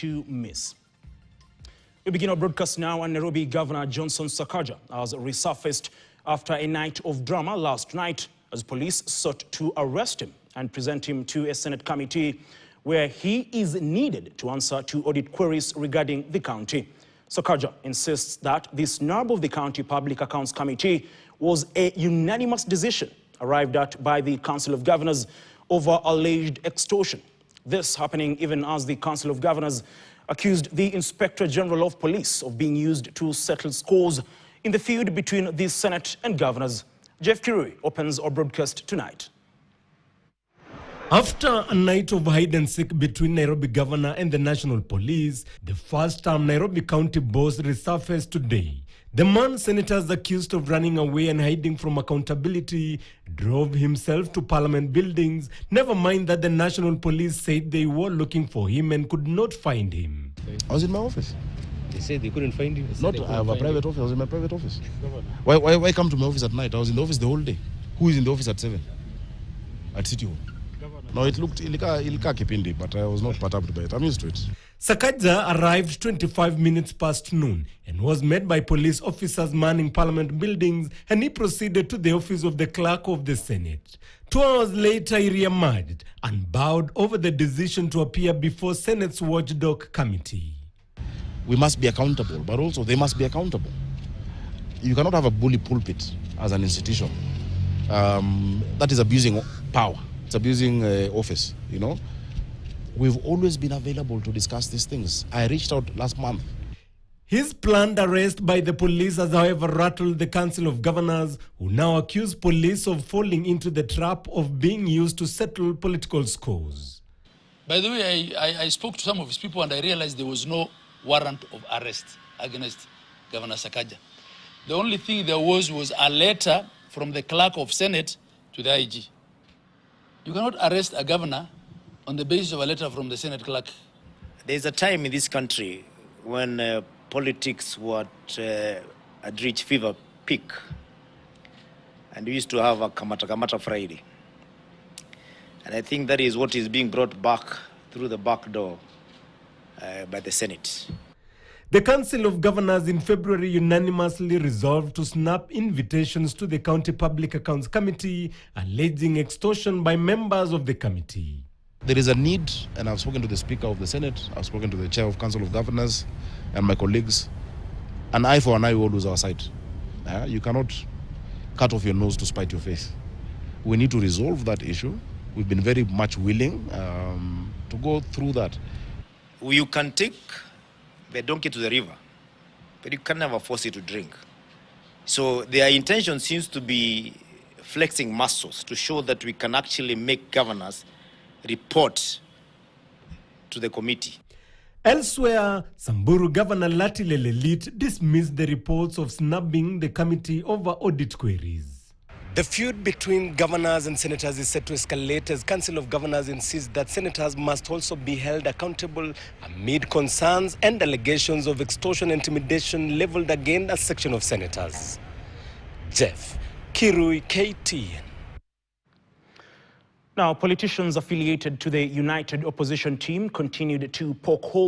to miss. We begin our broadcast now, and Nairobi Governor Johnson Sakaja has resurfaced after a night of drama last night as police sought to arrest him and present him to a Senate committee where he is needed to answer to audit queries regarding the county. Sakaja insists that the snub of the County Public Accounts Committee was a unanimous decision arrived at by the Council of Governors over alleged extortion. This happening even as the Council of Governors accused the Inspector General of Police of being used to settle scores in the feud between the Senate and Governors. Jeff Kirui opens our broadcast tonight. After a night of hide and seek between Nairobi Governor and the National Police, the first-time Nairobi County boss resurfaced today. The man senators accused of running away and hiding from accountability drove himself to Parliament buildings, never mind that the National Police said they were looking for him and could not find him. I was in my office. They said they couldn't find you. Not, I have a private office. I was in my private office. Why come to my office at night? I was in the office the whole day. Who is in the office at 7? At City Hall. No, it looked ilika kipindi, but I was not perturbed by it. I'm used to it. Sakaja arrived 25 minutes past noon and was met by police officers manning Parliament buildings, and he proceeded to the office of the Clerk of the Senate. 2 hours later, he re-emerged and bowed over the decision to appear before Senate's watchdog committee. We must be accountable, but also they must be accountable. You cannot have a bully pulpit as an institution. That is abusing power. It's abusing office, you know. We've always been available to discuss these things. I reached out last month. His planned arrest by the police has, however, rattled the Council of Governors, who now accuse police of falling into the trap of being used to settle political scores. By the way, I spoke to some of his people and I realized there was no warrant of arrest against Governor Sakaja. The only thing there was a letter from the Clerk of Senate to the IG. You cannot arrest a governor on the basis of a letter from the Senate clerk. There's a time in this country when politics were at reach fever peak. And we used to have a Kamata Friday. And I think that is what is being brought back through the back door by the Senate. The Council of Governors in February unanimously resolved to snap invitations to the County Public Accounts Committee, alleging extortion by members of the committee. There is a need, and I've spoken to the Speaker of the Senate, I've spoken to the Chair of Council of Governors and my colleagues. An eye for an eye, we all lose our sight. You cannot cut off your nose to spite your face. We need to resolve that issue. We've been very much willing to go through that. You can take the donkey to the river, but you can never force it to drink. So their intention seems to be flexing muscles to show that we can actually make governors report to the committee. Elsewhere, Samburu Governor Latile Lelit dismissed the reports of snubbing the committee over audit queries. The feud between governors and senators is set to escalate as Council of Governors insists that senators must also be held accountable amid concerns and allegations of extortion and intimidation leveled against a section of senators. Jeff Kirui, KTN. Now, politicians affiliated to the United Opposition team continued to poke holes